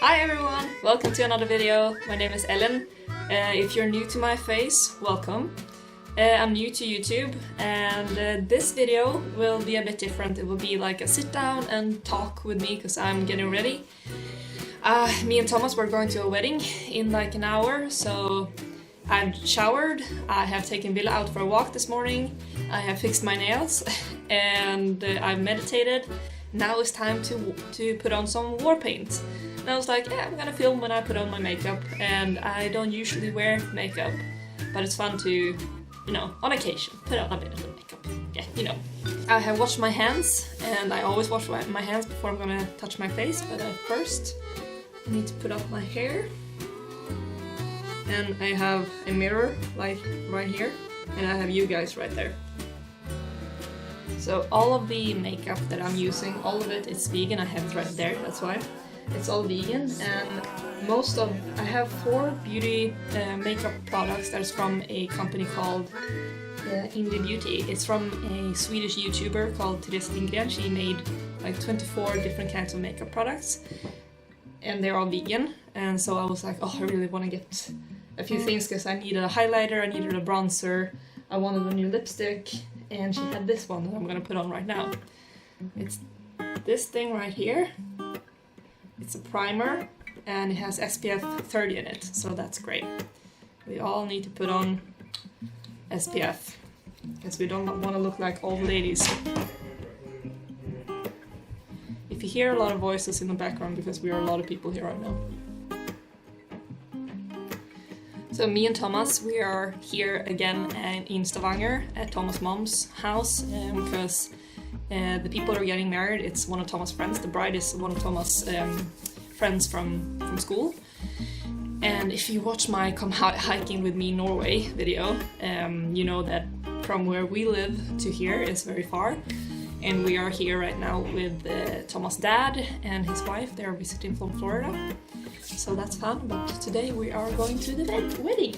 Hi everyone! Welcome to another video. My name is Elin. If you're new to my face, welcome. I'm new to YouTube and this video will be a bit different. It will be like a sit down and talk with me because I'm getting ready. Me and Thomas were going to a wedding in like an hour, so I've showered, I have taken Villa out for a walk this morning, I have fixed my nails and I've meditated. Now it's time to put on some war paint. And I was like, yeah, I'm gonna film when I put on my makeup, and I don't usually wear makeup, but it's fun to, you know, on occasion, put on a bit of makeup. Yeah, you know. I have washed my hands, and I always wash my hands before I'm gonna touch my face, but first I need to put up my hair. And I have a mirror, like right here, and I have you guys right there. So all of the makeup that I'm using, all of it is vegan. I have it right there, that's why. It's all vegan, and I have 4 beauty makeup products that's from a company called INSPO Beauty. It's from a Swedish YouTuber called Therese Lindgren. She made like 24 different kinds of makeup products, and they're all vegan. And so I was like, oh, I really want to get a few things because I needed a highlighter, I needed a bronzer, I wanted a new lipstick, and she had this one that I'm gonna put on right now. It's this thing right here. It's a primer and it has SPF 30 in it, so that's great. We all need to put on SPF because we don't want to look like old ladies. If you hear a lot of voices in the background, because we are a lot of people here right now. So me and Thomas, we are here again in Stavanger at Thomas' mom's house because the people are getting married. It's one of Thomas' friends. The bride is one of Thomas' friends from school. And if you watch my Come Hiking With Me Norway video, you know that from where we live to here is very far. And we are here right now with Thomas' dad and his wife. They are visiting from Florida. So that's fun, but today we are going to the wedding.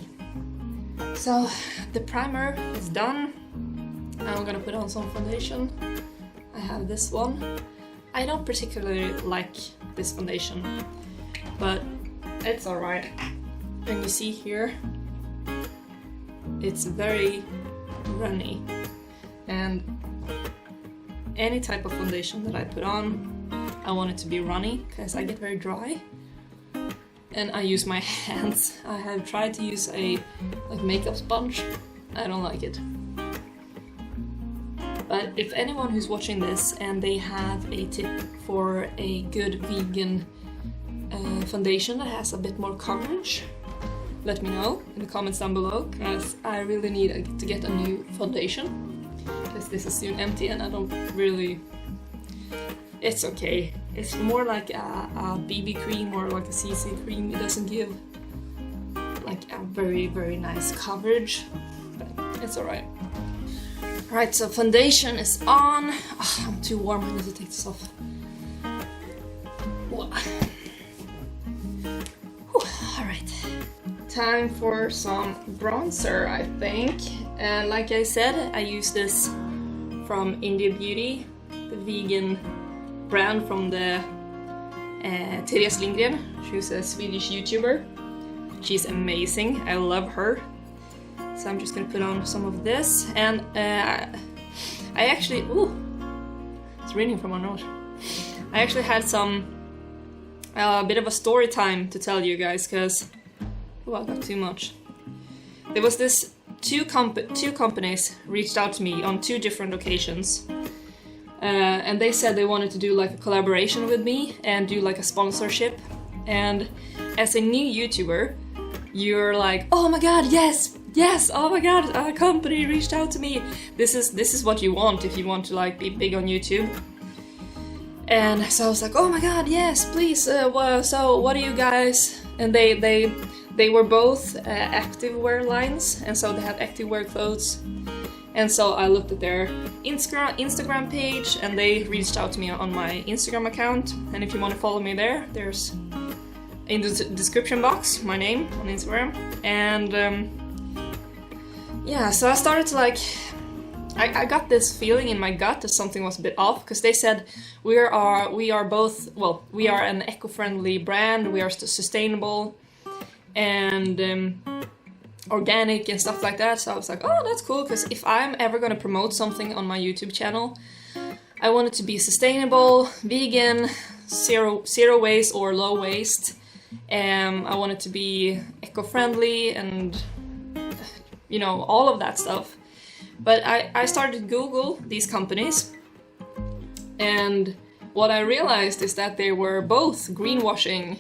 So the primer is done. Now I'm gonna put on some foundation. I have this one. I don't particularly like this foundation, but it's alright. And you see here, it's very runny. And any type of foundation that I put on, I want it to be runny because I get very dry. And I use my hands. I have tried to use a makeup sponge. I don't like it. But if anyone who's watching this and they have a tip for a good vegan foundation that has a bit more coverage, let me know in the comments down below, because I really need to get a new foundation, because this is soon empty and I don't really... It's okay. It's more like a BB cream or like a CC cream. It doesn't give like a very, very nice coverage, but it's alright. Alright, so foundation is on. Oh, I'm too warm, I need to take this off. Alright. Time for some bronzer, I think. And like I said, I use this from INSPO Beauty, the vegan brand from the Therese Lindgren. She's a Swedish YouTuber. She's amazing, I love her. So I'm just gonna put on some of this, and I actually, it's raining from my nose. I actually had a bit of a story time to tell you guys, because I got too much. There was this two companies reached out to me on 2 different occasions. And they said they wanted to do like a collaboration with me and do like a sponsorship. And as a new YouTuber, you're like, oh my god, yes, oh my god, a company reached out to me. This is what you want if you want to like be big on YouTube. And so I was like, oh my god, yes, please. So what do you guys? And they were both activewear lines, and so they had activewear clothes. And so I looked at their Instagram page, and they reached out to me on my Instagram account. And if you want to follow me there, there's in the description box my name on Instagram. And yeah, so I started to like I got this feeling in my gut that something was a bit off, because they said we are both, well, we are an eco-friendly brand, we are sustainable and organic and stuff like that. So I was like, oh, that's cool, because if I'm ever gonna promote something on my YouTube channel, I want it to be sustainable, vegan, zero waste or low waste. I want it to be eco-friendly and, you know, all of that stuff. But I started to Google these companies, and what I realized is that they were both greenwashing.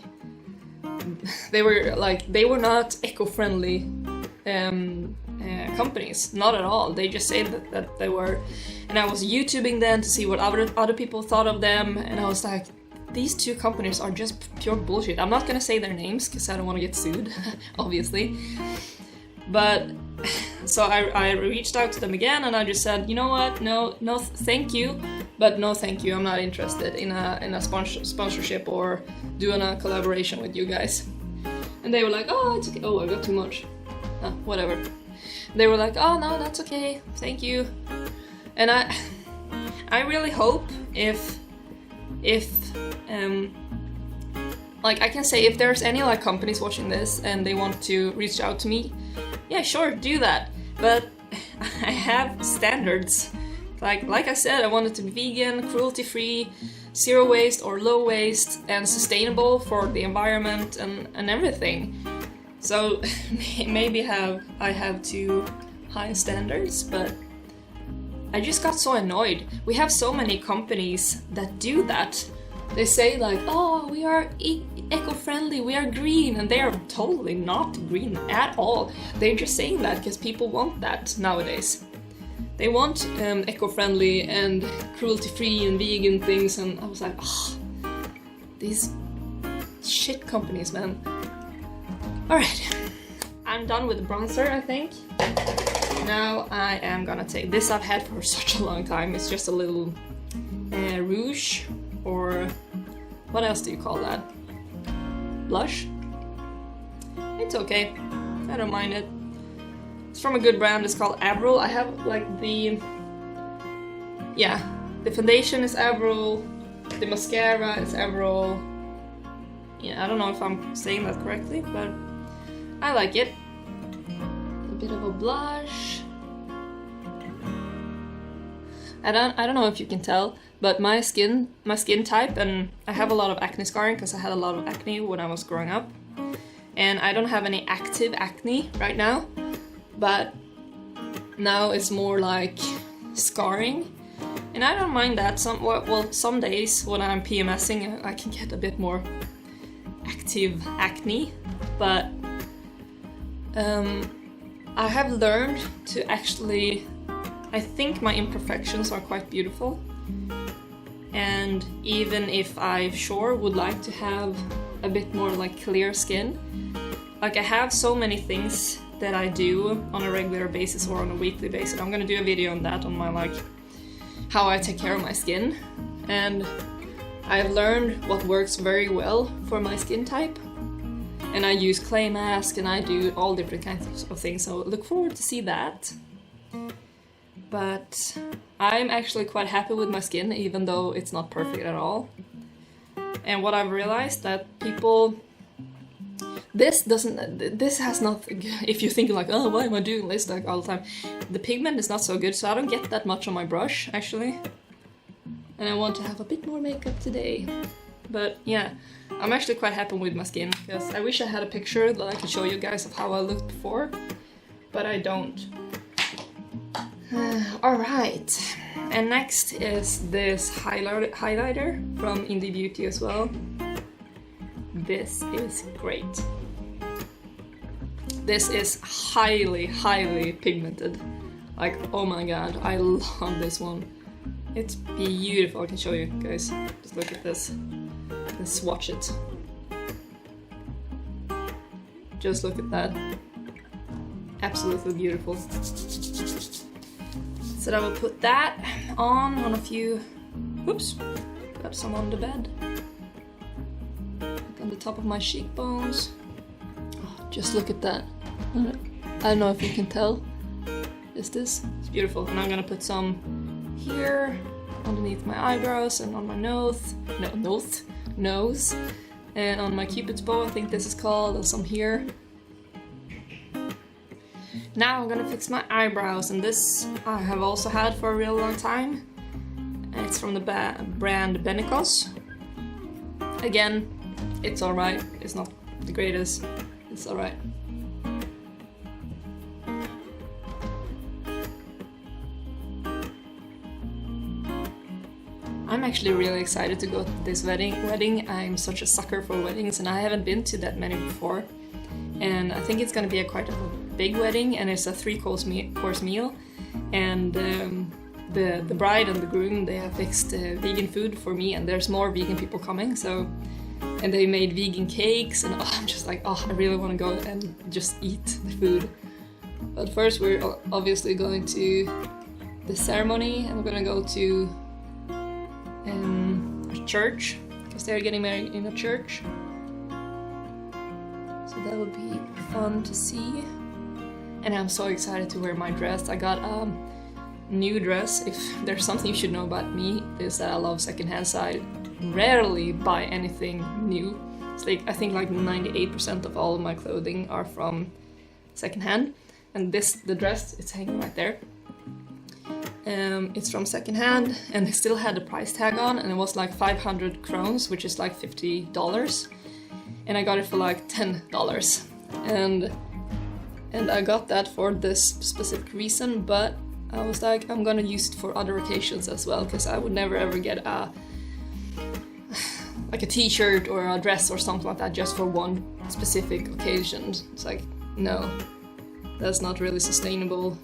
They were not eco-friendly companies, not at all. They just said that they were, and I was YouTubing them to see what other people thought of them, and I was like, these two companies are just pure bullshit. I'm not gonna say their names because I don't want to get sued, obviously. But so I reached out to them again, and I just said, you know what, no, thank you, but no thank you. I'm not interested in a sponsorship or doing a collaboration with you guys. And they were like, oh, it's okay. Oh, I got too much. Whatever. They were like, oh no, that's okay, thank you. And I really hope if like I can say, if there's any like companies watching this and they want to reach out to me, yeah, sure, do that. But I have standards. Like I said, I want it to be vegan, cruelty-free, zero waste or low waste, and sustainable for the environment and everything. So maybe I have too high standards, but I just got so annoyed. We have so many companies that do that. They say like, oh, we are eco-friendly, we are green, and they are totally not green at all. They're just saying that because people want that nowadays. They want eco-friendly and cruelty-free and vegan things, and I was like, oh, these shit companies, man. Alright, I'm done with the bronzer, I think. Now I am gonna take this. I've had for such a long time. It's just a little rouge, or what else do you call that? Blush? It's okay. I don't mind it. It's from a good brand. It's called Avril. I have like the foundation is Avril, the mascara is Avril. Yeah, I don't know if I'm saying that correctly, but I like it. A bit of a blush. I don't know if you can tell, but my skin type, and I have a lot of acne scarring because I had a lot of acne when I was growing up, and I don't have any active acne right now, but now it's more like scarring, and I don't mind that. Some days when I'm PMSing I can get a bit more active acne, but I have learned to actually, I think my imperfections are quite beautiful, and even if I sure would like to have a bit more like clear skin, like I have so many things that I do on a regular basis or on a weekly basis. I'm gonna do a video on that, on my like how I take care of my skin, and I've learned what works very well for my skin type, and I use clay mask and I do all different kinds of things, so look forward to see that. But I'm actually quite happy with my skin, even though it's not perfect at all. And what I've realized that people, this has not, if you're thinking like, oh, why am I doing this like all the time? The pigment is not so good, so I don't get that much on my brush actually. And I want to have a bit more makeup today. But yeah, I'm actually quite happy with my skin, because I wish I had a picture that I could show you guys of how I looked before, but I don't. Alright, and next is this highlighter from Indie Beauty as well. This is great. This is highly pigmented. Like, oh my god, I love this one. It's beautiful. I can show you guys. Just look at this. And swatch it. Just look at that. Absolutely beautiful. So I will put that on a few. Oops, got some on the bed. On the top of my cheekbones. Oh, just look at that. I don't know if you can tell. is this. It's beautiful. And I'm gonna put some here underneath my eyebrows and on my nose, and on my Cupid's bow, I think this is called, and some here. Now I'm gonna fix my eyebrows, and this I have also had for a real long time. It's from the brand Benicos. Again, it's alright. It's not the greatest. It's alright. I'm actually really excited to go to this wedding. I'm such a sucker for weddings, and I haven't been to that many before. And I think it's gonna be quite a big wedding, and it's a 3-course meal. And the bride and the groom, they have fixed vegan food for me, and there's more vegan people coming. So, and they made vegan cakes, and I'm just like, I really want to go and just eat the food. But first, we're obviously going to the ceremony, and we're gonna go to a church, because they're getting married in a church. So that would be fun to see. And I'm so excited to wear my dress. I got a new dress. If there's something you should know about me, is that I love secondhand, so I rarely buy anything new. It's like, I think like 98% of all of my clothing are from secondhand. And the dress, it's hanging right there. It's from secondhand, and they still had the price tag on, and it was like 500 crowns, which is like $50. And I got it for like $10. And I got that for this specific reason, but I was like, I'm gonna use it for other occasions as well, because I would never ever get like a t-shirt or a dress or something like that just for one specific occasion. It's like, no, that's not really sustainable.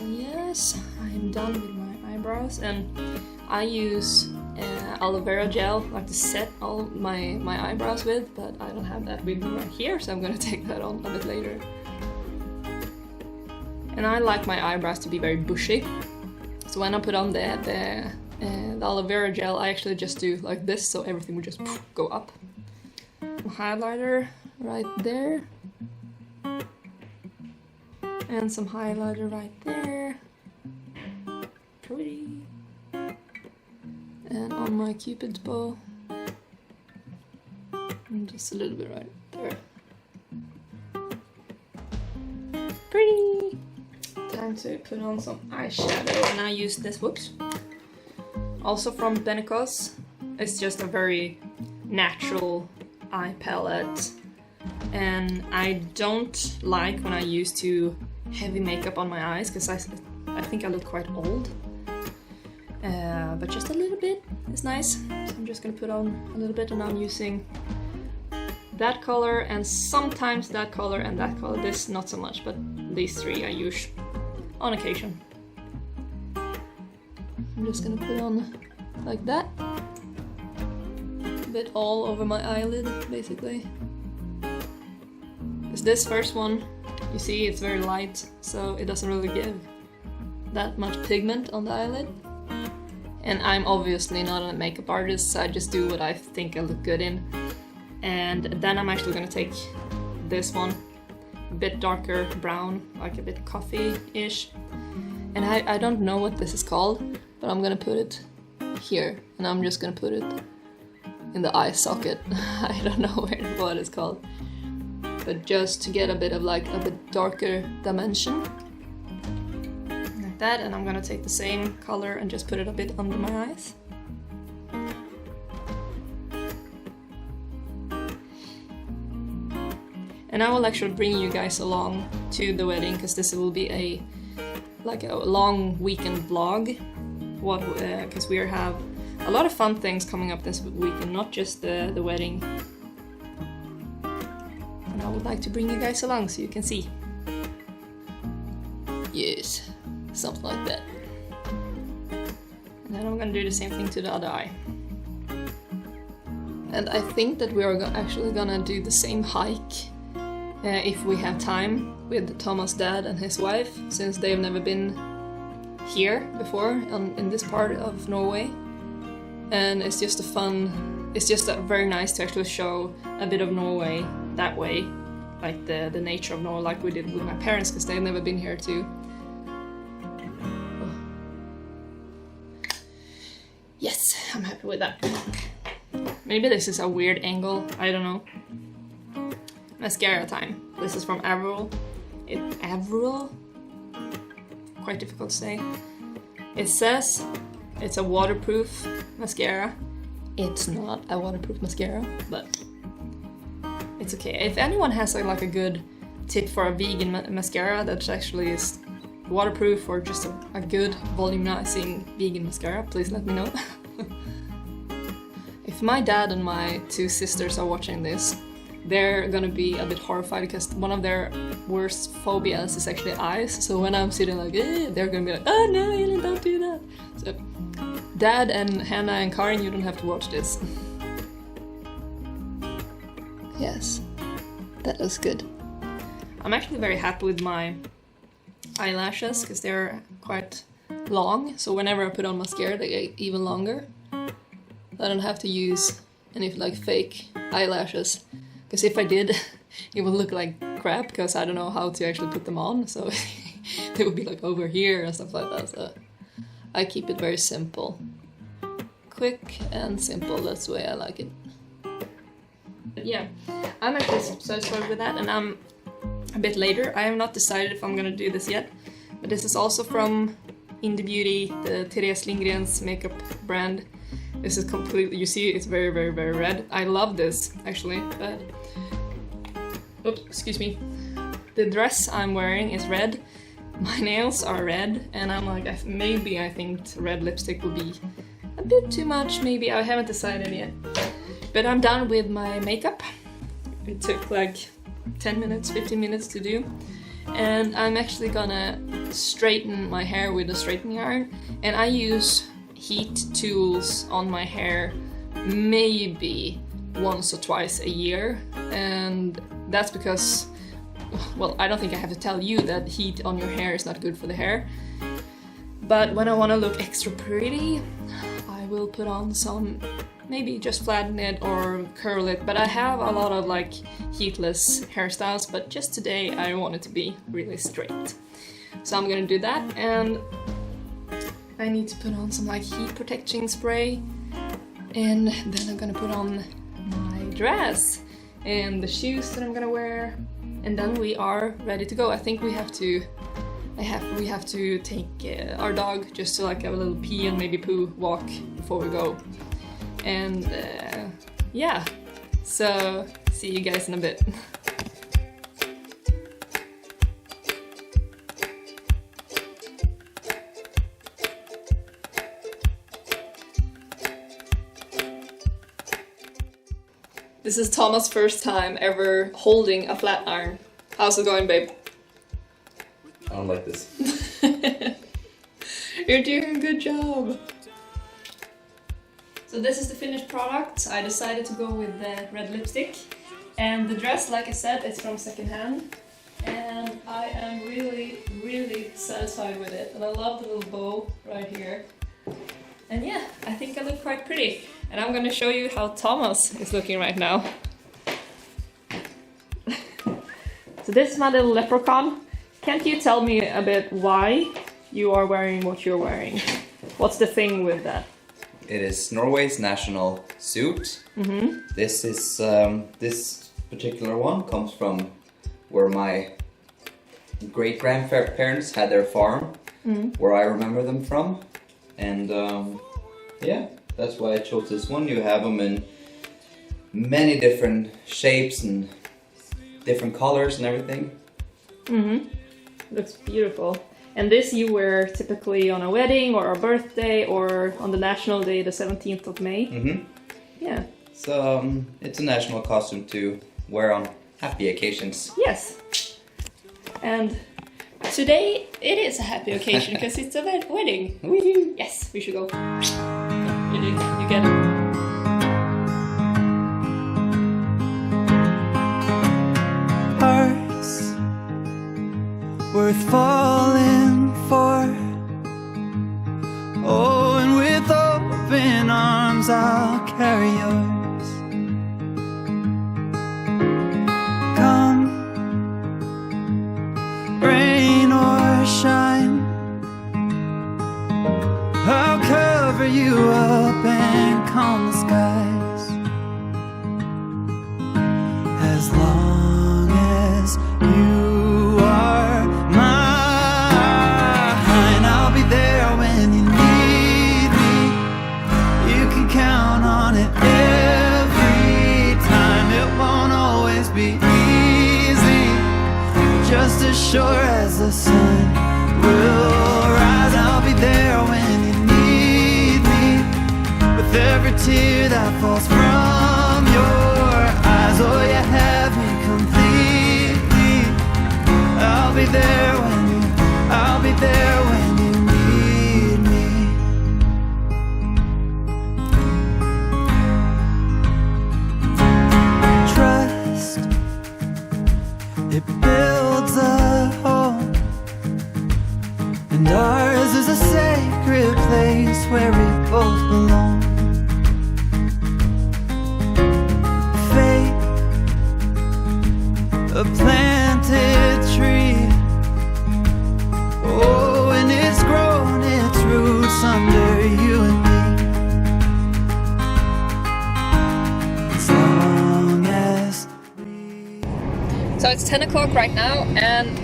Yes, I'm done with my eyebrows, and I use aloe vera gel, like to set all my eyebrows with, but I don't have that with me right here, so I'm gonna take that on a bit later. And I like my eyebrows to be very bushy, so when I put on the aloe vera gel, I actually just do like this, so everything would just go up. Some highlighter right there, and some highlighter right there. Pretty. And on my Cupid's bow, and just a little bit right there. Pretty! Time to put on some eyeshadow, and I use this, also from Benicos. It's just a very natural eye palette, and I don't like when I use too heavy makeup on my eyes, because I think I look quite old. But just a little bit is nice. So I'm just gonna put on a little bit, and I'm using that color, and sometimes that color and that color. This not so much, but these three I use on occasion. I'm just gonna put on like that. A bit all over my eyelid, basically. Because this first one, you see, it's very light, so it doesn't really give that much pigment on the eyelid. And I'm obviously not a makeup artist, so I just do what I think I look good in. And then I'm actually gonna take this one, a bit darker brown, like a bit coffee-ish. And I don't know what this is called, but I'm gonna put it here, and I'm just gonna put it in the eye socket. I don't know what it's called, but just to get a bit of like a bit darker dimension. That, and I'm gonna take the same color and just put it a bit under my eyes. And I will actually bring you guys along to the wedding, because this will be a long weekend vlog. Because we have a lot of fun things coming up this weekend, not just the wedding. And I would like to bring you guys along so you can see. Yes. Something like that. And then I'm gonna do the same thing to the other eye. And I think that we are actually gonna do the same hike if we have time with Thomas' dad and his wife, since they've never been here before in this part of Norway. And it's just very nice to actually show a bit of Norway that way. like the nature of Norway, like we did with my parents, because they've never been here too. Yes, I'm happy with that. Maybe this is a weird angle, I don't know. Mascara time. This is from Avril. Avril? Quite difficult to say. It says it's a waterproof mascara. It's not a waterproof mascara, but it's okay. If anyone has like a good tip for a vegan mascara that actually is waterproof or just a good volumizing vegan mascara, please let me know. If my dad and my 2 sisters are watching this, they're gonna be a bit horrified because one of their worst phobias is actually eyes. So when I'm sitting like, they're gonna be like, oh no, Elin, don't do that. So, Dad and Hannah and Karin, you don't have to watch this. Yes, that looks good. I'm actually very happy with my eyelashes because they're quite long. So whenever I put on mascara, they get even longer. I don't have to use any like fake eyelashes. Because if I did, it would look like crap because I don't know how to actually put them on. So they would be like over here and stuff like that. So I keep it very simple. Quick and simple, that's the way I like it. But yeah, I'm actually satisfied with that, and I'm a bit later. I have not decided if I'm gonna do this yet. But this is also from Indie Beauty, the Therese Lindgren's makeup brand. This is completely, you see it's very, very, very red. I love this, actually, but... Oops, excuse me. The dress I'm wearing is red. My nails are red, and I'm like, maybe I think red lipstick would be a bit too much, maybe. I haven't decided yet. But I'm done with my makeup. It took like 10 minutes, 15 minutes to do. And I'm actually gonna straighten my hair with a straightening iron. And I use heat tools on my hair maybe once or twice a year, and that's because, well, I don't think I have to tell you that heat on your hair is not good for the hair, but when I want to look extra pretty, I will put on some, maybe just flatten it or curl it, but I have a lot of like heatless hairstyles, but just today I want it to be really straight. So I'm gonna do that, and I need to put on some like heat protecting spray, and then I'm gonna put on my dress and the shoes that I'm gonna wear, and then we are ready to go. I think we have to take our dog just to like have a little pee and maybe poo walk before we go. And yeah, so see you guys in a bit. This is Thomas' first time ever holding a flat iron. How's it going, babe? I don't like this. You're doing a good job. So this is the finished product. I decided to go with the red lipstick. And the dress, like I said, is from secondhand. And I am really, really satisfied with it. And I love the little bow right here. And yeah, I think I look quite pretty. And I'm gonna show you how Thomas is looking right now. So this is my little leprechaun. Can't you tell me a bit why you are wearing what you're wearing? What's the thing with that? It is Norway's national suit. Mm-hmm. This is this particular one comes from where my great-grandparents had their farm, where I remember them from. And yeah, that's why I chose this one. You have them in many different shapes and different colors and everything. Mm-hmm. Looks beautiful. And this you wear typically on a wedding or a birthday or on the National Day, the 17th of May. Mm-hmm. Yeah. So it's a national costume to wear on happy occasions. Yes. And today it is a happy occasion because it's a wedding. Woo-hoo. Yes, we should go. You get it. Hearts worth falling for. Oh, and with open arms I'll carry yours. Come as long as you are mine. I'll be there when you need me. You can count on it every time. It won't always be easy, just as sure as the sun will rise. I'll be there when you need me, with every tear that falls from your eyes. Oh, you have me completely. I'll be there when I'll be there when you need me. Trust, it builds a home, and ours is a sacred place where we both belong. Faith, a planted tree. Oh, and it's grown its roots under you and me. As long as So it's 10 o'clock right now, and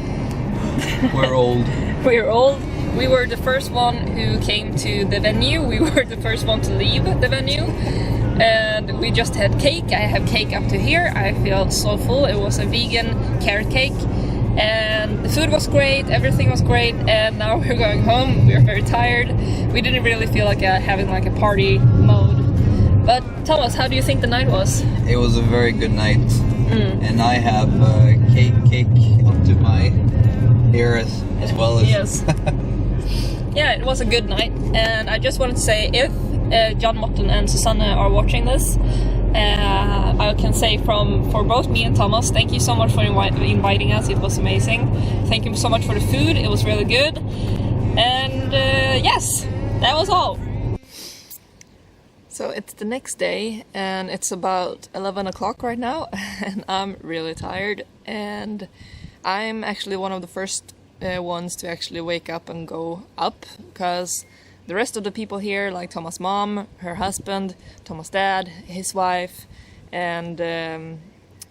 We're old. we're old. We were the first one who came to the venue. We were the first one to leave the venue. And we just had cake. I have cake up to here. I feel so full. It was a vegan carrot cake. And the food was great, everything was great, and now we're going home. We're very tired. We didn't really feel like having like a party mode. But Thomas, how do you think the night was? It was a very good night, and I have cake up to my ear as well as. Yes. Yeah, it was a good night, and I just wanted to say, if John Morten and Susanne are watching this, I can say for both me and Thomas, thank you so much for inviting us. It was amazing. Thank you so much for the food. It was really good. And yes, that was all. So it's the next day, and it's about 11 o'clock right now, and I'm really tired. And I'm actually one of the first ones to actually wake up and go up, because the rest of the people here, like Thomas' mom, her husband, Thomas' dad, his wife, and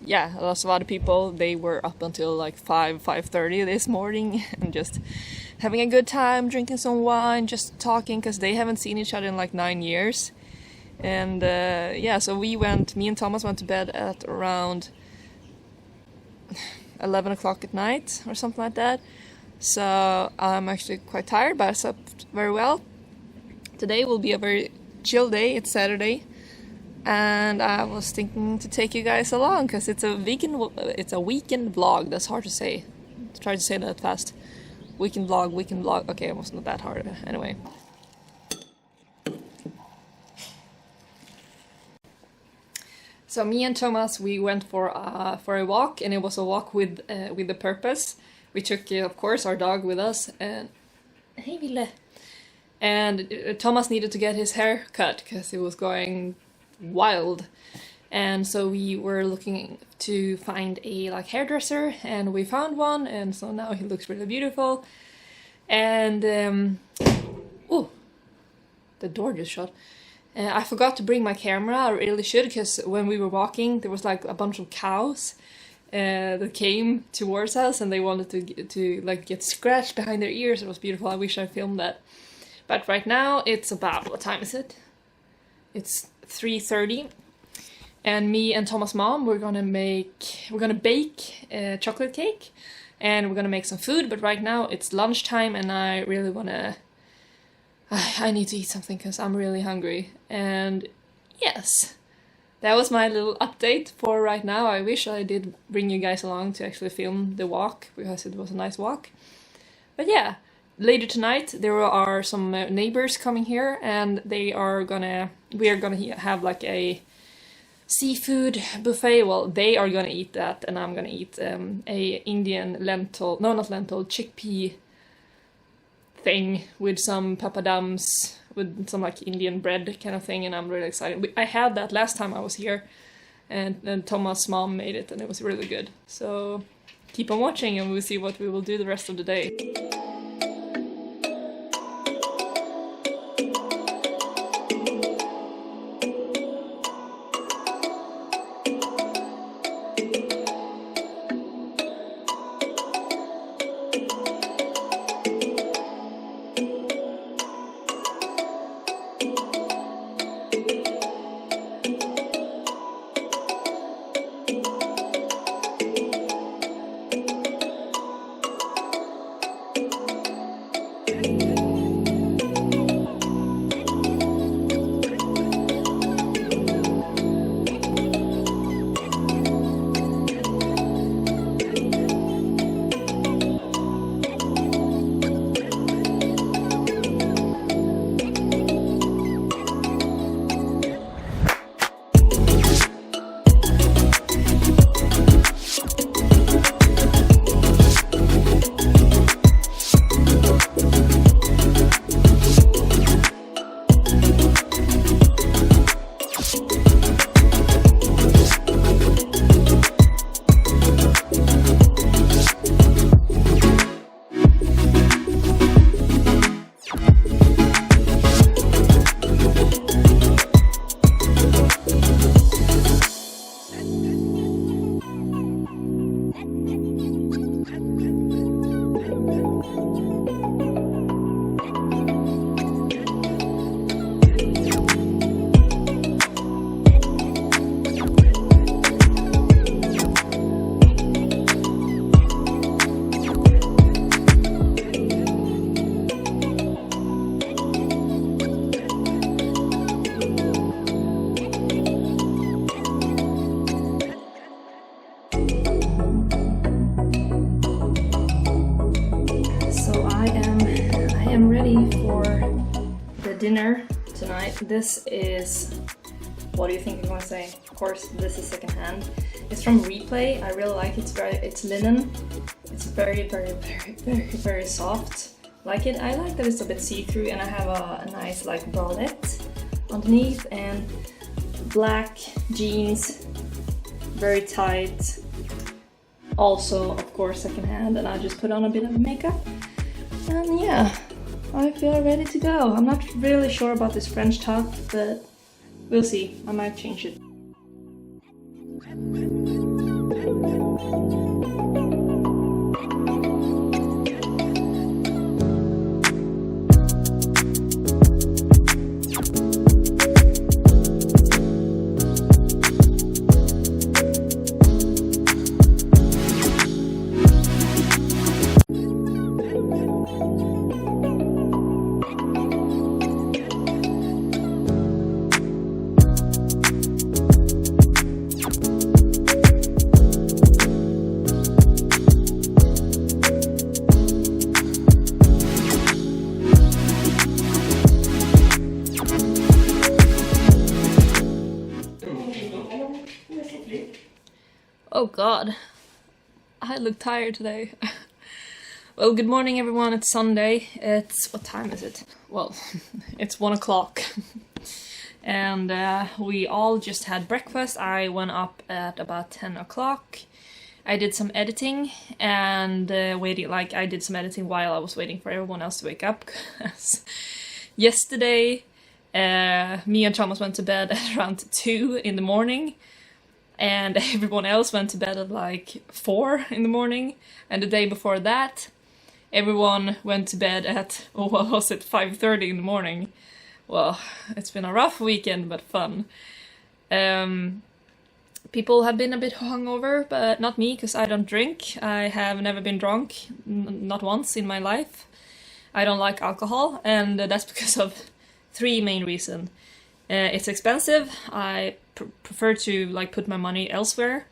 yeah, lots of other people, they were up until like 5:30 this morning and just having a good time, drinking some wine, just talking, because they haven't seen each other in like 9 years. And yeah, so me and Thomas went to bed at around 11 o'clock at night or something like that. So I'm actually quite tired, but I slept very well. Today will be a very chill day. It's Saturday, and I was thinking to take you guys along because it's a weekend vlog. That's hard to say. Try to say that fast. Weekend vlog. Okay, it was not that hard. Anyway. So me and Thomas, we went for a walk, and it was a walk with a purpose. We took, of course, our dog with us, and hey, Ville. And Thomas needed to get his hair cut because it was going wild, and so we were looking to find a hairdresser, and we found one, and so now he looks really beautiful. And oh, the door just shut. I forgot to bring my camera. I really should, because when we were walking, there was like a bunch of cows that came towards us, and they wanted to get scratched behind their ears. It was beautiful. I wish I filmed that. But right now it's about, what time is it? It's 3:30, and me and Thomas' mom, we're gonna bake a chocolate cake, and we're gonna make some food. But right now it's lunchtime, and I really wanna. I need to eat something because I'm really hungry. And yes, that was my little update for right now. I wish I did bring you guys along to actually film the walk, because it was a nice walk. But yeah, later tonight there are some neighbors coming here, and we are gonna have like a seafood buffet. Well, they are gonna eat that, and I'm gonna eat a Indian chickpea thing with some papadums, with some like Indian bread kind of thing, and I'm really excited. I had that last time I was here, and Thomas' mom made it, and it was really good. So keep on watching, and we'll see what we will do the rest of the day. dinner tonight. This is, what do you think I'm gonna say? Of course, this is secondhand. It's from Replay. I really like it. It's linen. It's very soft. Like it. I like that it's a bit see-through, and I have a nice like bralette underneath and black jeans, very tight. Also, of course, secondhand, and I just put on a bit of makeup. And yeah, I feel ready to go. I'm not really sure about this French top, but we'll see. I might change it. Oh god, I look tired today. Well, good morning everyone, it's Sunday. It's, what time is it? Well, it's 1 o'clock. And we all just had breakfast. I went up at about 10 o'clock. I did some editing and I did some editing while I was waiting for everyone else to wake up. Because yesterday, me and Thomas went to bed at around 2 in the morning. And everyone else went to bed at like 4 in the morning. And the day before that, everyone went to bed at, what was it, 5:30 in the morning. Well, it's been a rough weekend, but fun. People have been a bit hungover, but not me, because I don't drink. I have never been drunk, not once in my life. I don't like alcohol, and that's because of 3 main reasons. It's expensive. I prefer to like put my money elsewhere.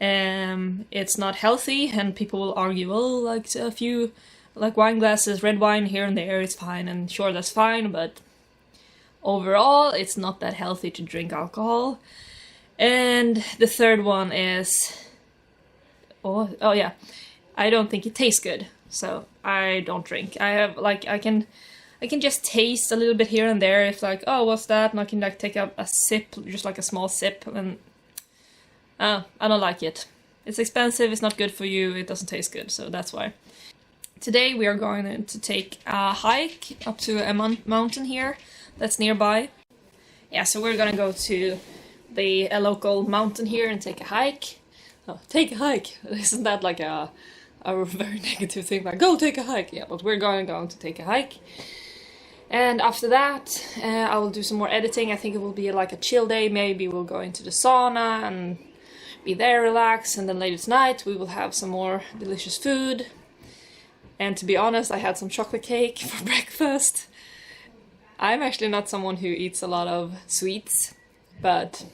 It's not healthy, and people will argue, well, like a few like wine glasses, red wine here and there, it's fine, and sure, that's fine, but overall, it's not that healthy to drink alcohol. And the third one is, oh yeah, I don't think it tastes good, so I don't drink. I have like I can just taste a little bit here and there if like, oh, what's that? And I can like take a sip, just like a small sip, and I don't like it. It's expensive, it's not good for you, it doesn't taste good, so that's why. Today we are going to take a hike up to a mountain here that's nearby. Yeah, so we're gonna go to a local mountain here and take a hike. Oh, take a hike! Isn't that like a very negative thing? Like, go take a hike! Yeah, but we're going to take a hike. And after that, I will do some more editing. I think it will be like a chill day. Maybe we'll go into the sauna and be there, relax, and then later tonight we will have some more delicious food. And to be honest, I had some chocolate cake for breakfast. I'm actually not someone who eats a lot of sweets, but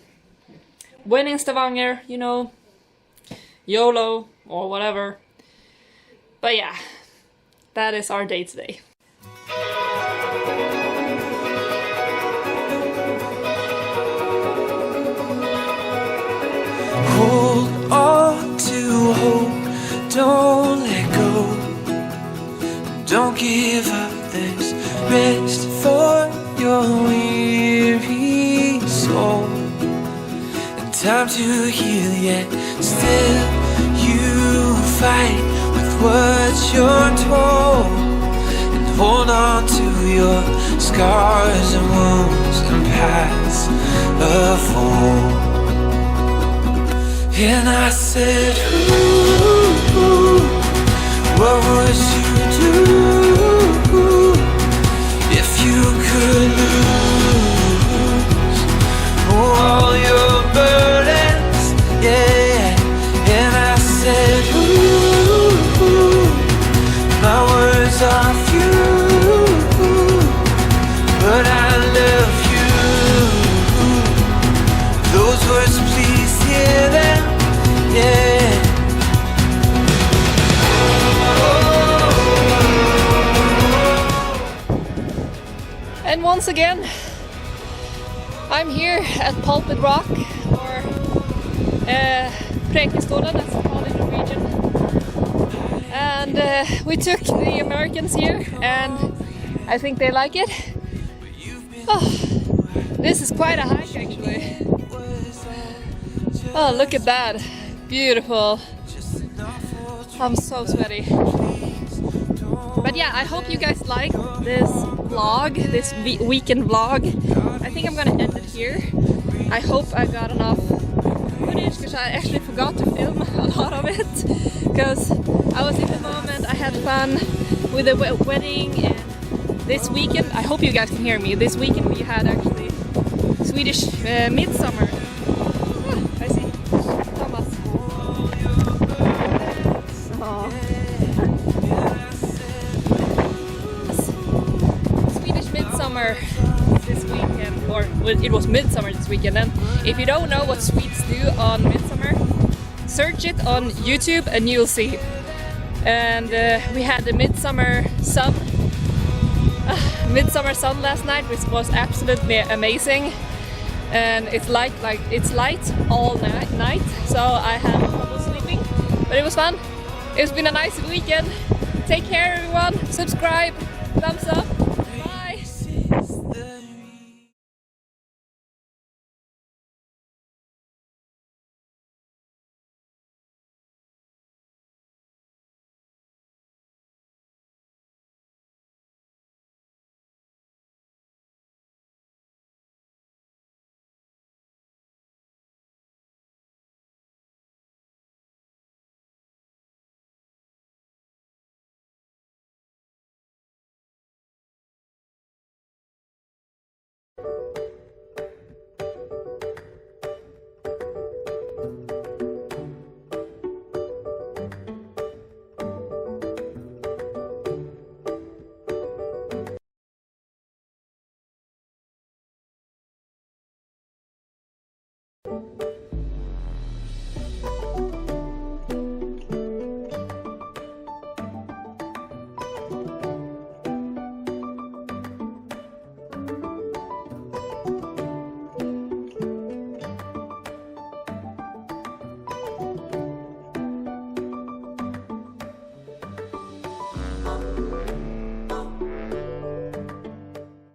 when in Stavanger, you know, YOLO or whatever. But yeah, that is our day today. Hold on to hope, don't let go. Don't give up, there's rest for your weary soul. And time to heal, yet still you fight with what you're told. And hold on to your scars and wounds and paths of old. And I said, ooh, what would you do if you could lose all your burdens? Yeah. And I said, ooh, my words are few, but I love you. Those words, please hear them. Yeah. And once again, I'm here at Pulpit Rock, or Prekestolen as it's called in Norwegian. And we took the Americans here, and I think they like it. Oh, this is quite a hike actually. Oh, look at that. Beautiful. I'm so sweaty. But yeah, I hope you guys like this vlog, this weekend vlog. I think I'm gonna end it here. I hope I got enough footage, because I actually forgot to film a lot of it. Because I was in the moment, I had fun with the wedding, and this weekend, I hope you guys can hear me, this weekend we had actually Swedish midsummer. I see Thomas. Aww. Swedish midsummer this weekend, or well, it was midsummer this weekend. And if you don't know what Swedes do on midsummer, search it on YouTube and you'll see. And we had the midsummer sun last night, which was absolutely amazing. And it's light all night, so I had trouble sleeping, but it was fun. It's been a nice weekend. Take care everyone, subscribe, thumbs up, bye!